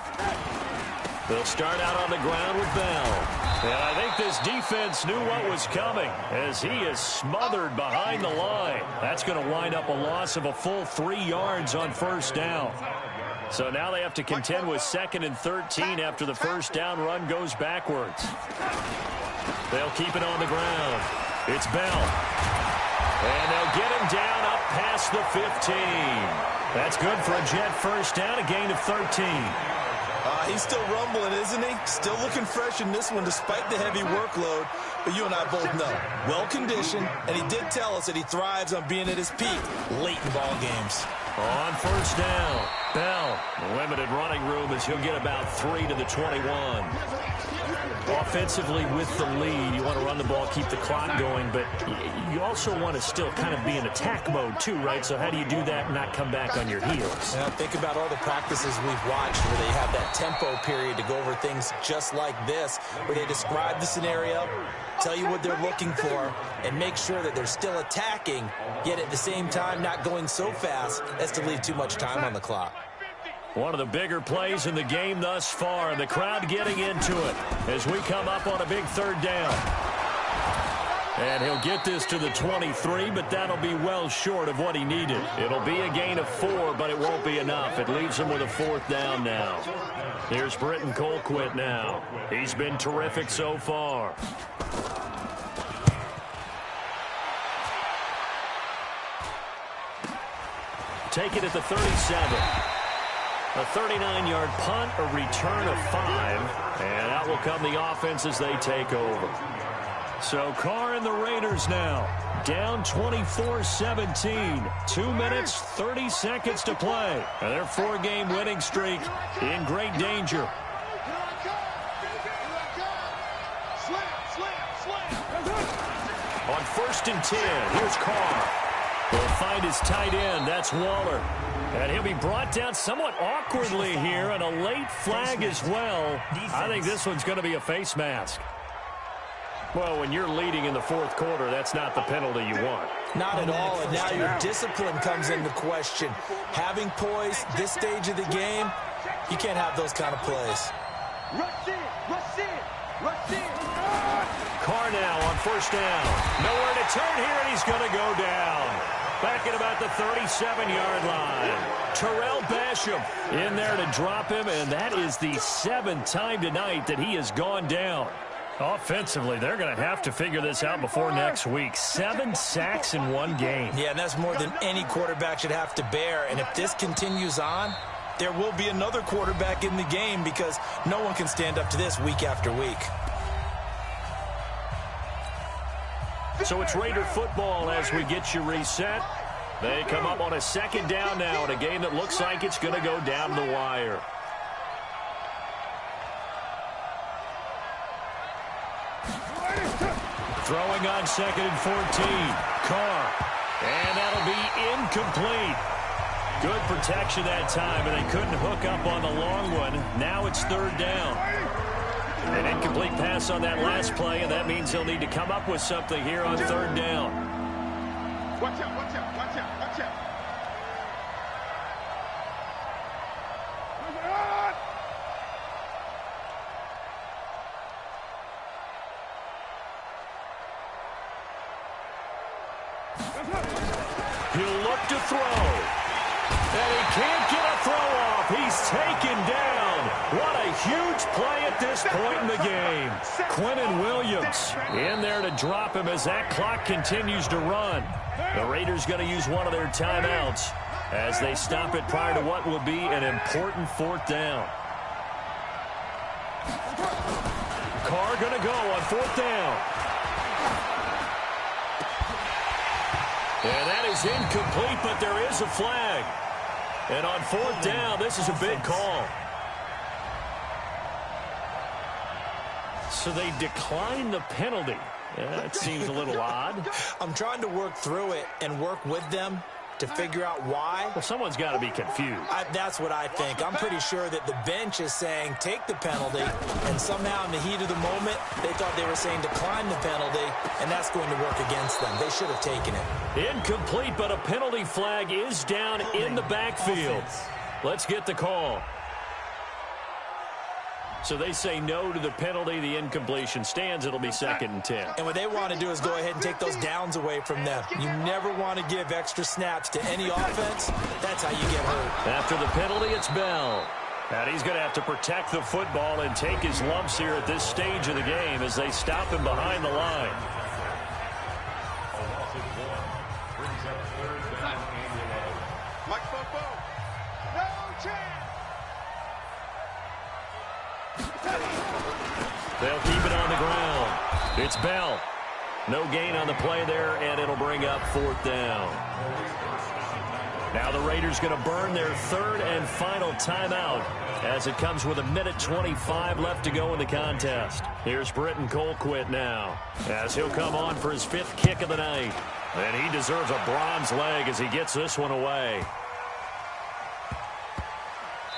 They'll start out on the ground with Bell. And I think this defense knew what was coming as he is smothered behind the line. That's going to wind up a loss of a full 3 yards on first down. So now they have to contend with 2nd and 13 after the first down run goes backwards. They'll keep it on the ground. It's Bell. And they'll get him down up past the 15. That's good for a Jet first down, a gain of 13. He's still rumbling, isn't he? Still looking fresh in this one despite the heavy workload. But you and I both know, well-conditioned, and he did tell us that he thrives on being at his peak late in ball games. On first down, Bell, limited running room as he'll get about 3 to the 21. Offensively with the lead, you want to run the ball, keep the clock going, but you also want to still kind of be in attack mode too, right? So how do you do that and not come back on your heels? Now think about all the practices we've watched where they have that tempo period to go over things just like this, where they describe the scenario, tell you what they're looking for, and make sure that they're still attacking, yet at the same time not going so fast as to leave too much time on the clock. One of the bigger plays in the game thus far, and the crowd getting into it as we come up on a big 3rd down. And he'll get this to the 23, but that'll be well short of what he needed. It'll be a gain of 4, but it won't be enough. It leaves him with a 4th down now. Here's Britton Colquitt now. He's been terrific so far. Take it at the 37. A 39-yard punt, a return of 5, and out will come the offense as they take over. So Carr and the Raiders now down 24-17. 2 minutes, 30 seconds to play. And their 4-game winning streak in great danger. On 1st and 10, here's Carr. He'll find his tight end. That's Waller. And he'll be brought down somewhat awkwardly here, and a late flag as well. I think this one's going to be a face mask. Well, when you're leading in the 4th quarter, that's not the penalty you want. Not at all, and now your discipline comes into question. Having poise this stage of the game, you can't have those kind of plays. Carr now on first down. Nowhere to turn here, and he's going to go down. Back at about the 37-yard line. Terrell Basham in there to drop him, and that is the 7th time tonight that he has gone down. Offensively, they're going to have to figure this out before next week. 7 sacks in 1 game. Yeah, and that's more than any quarterback should have to bear. And if this continues on, there will be another quarterback in the game because no one can stand up to this week after week. So it's Raider football as we get you reset. They come up on a 2nd down now in a game that looks like it's going to go down the wire. Throwing on 2nd and 14. Carr. And that'll be incomplete. Good protection that time, and they couldn't hook up on the long one. Now it's 3rd down. An incomplete pass on that last play, and that means they'll need to come up with something here on 3rd down. Watch out, watch out, watch out, watch out. He'll look to throw. And he can't get a throw off. He's taken down. What a huge play at this point in the game. Quinnen Williams in there to drop him as that clock continues to run. The Raiders going to use one of their timeouts as they stop it prior to what will be an important 4th down. Carr going to go on 4th down. And that is incomplete, but there is a flag. And on 4th down, this is a big call. So they decline the penalty. That seems a little odd. I'm trying to work through it and work with them to figure out why. Well, someone's got to be confused. That's what I think. I'm pretty sure that the bench is saying take the penalty, and somehow in the heat of the moment, they thought they were saying decline the penalty, and that's going to work against them. They should have taken it. Incomplete, but a penalty flag is down in the backfield. Let's get the call. So they say no to the penalty. The incompletion stands. It'll be 2nd and 10. And what they want to do is go ahead and take those downs away from them. You never want to give extra snaps to any offense. That's how you get hurt. After the penalty, it's Bell. And he's going to have to protect the football and take his lumps here at this stage of the game as they stop him behind the line. They'll keep it on the ground. It's Bell. No gain on the play there, and it'll bring up 4th down. Now the Raiders going to burn their 3rd and final timeout as it comes with 1:25 left to go in the contest. Here's Britton Colquitt now as he'll come on for his 5th kick of the night. And he deserves a bronze leg as he gets this one away.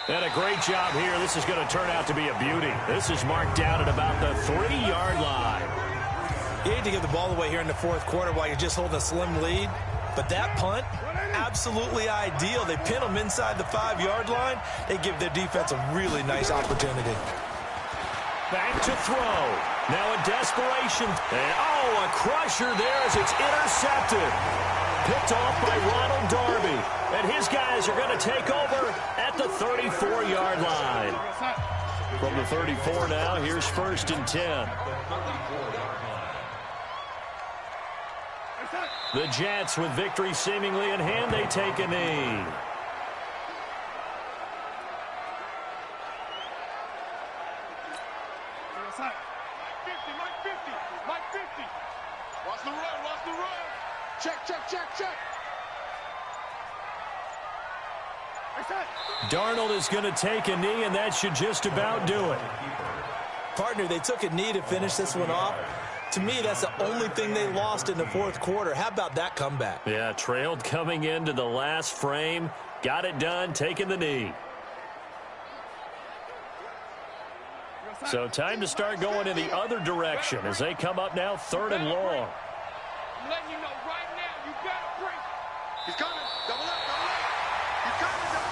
And a great job here. This is going to turn out to be a beauty. This is marked down at about the 3-yard line. You hate to give the ball away here in the 4th quarter while you're just holding a slim lead. But that punt, absolutely ideal. They pin them inside the 5-yard line. They give their defense a really nice opportunity. Back to throw. Now a desperation. And, a crusher there as it's intercepted. Picked off by Ronald Darby. And his guys are going to take over at the 34-yard line. From the 34 now, here's 1st and 10. The Jets, with victory seemingly in hand, they take a knee. Darnold is going to take a knee, and that should just about do it. Partner, they took a knee to finish this one off. To me, that's the only thing they lost in the 4th quarter. How about that comeback? Yeah, trailed coming into the last frame. Got it done, taking the knee. So time to start going in the other direction as they come up now 3rd and long. I'm letting you know right now, you gotta break. He's coming. Double up, double up. He's coming, double up.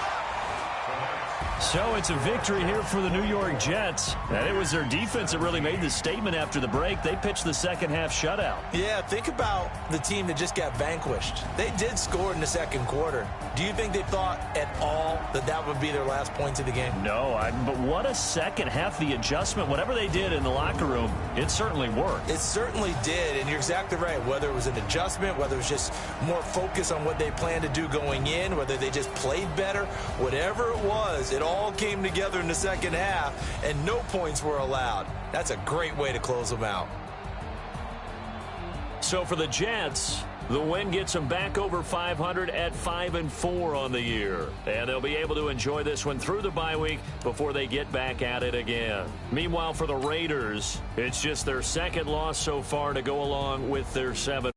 So it's a victory here for the New York Jets. And it was their defense that really made the statement after the break. They pitched the 2nd half shutout. Yeah, think about the team that just got vanquished. They did score in the 2nd quarter. Do you think they thought at all that that would be their last points of the game? No, but what a 2nd half. The adjustment, whatever they did in the locker room, it certainly worked. It certainly did, and you're exactly right. Whether it was an adjustment, whether it was just more focus on what they planned to do going in, whether they just played better, whatever it was, it all came together in the 2nd half, and no points were allowed. That's a great way to close them out. So for the Jets, the win gets them back over 500 at 5-4 on the year. And they'll be able to enjoy this one through the bye week before they get back at it again. Meanwhile, for the Raiders, it's just their 2nd loss so far to go along with their 7th.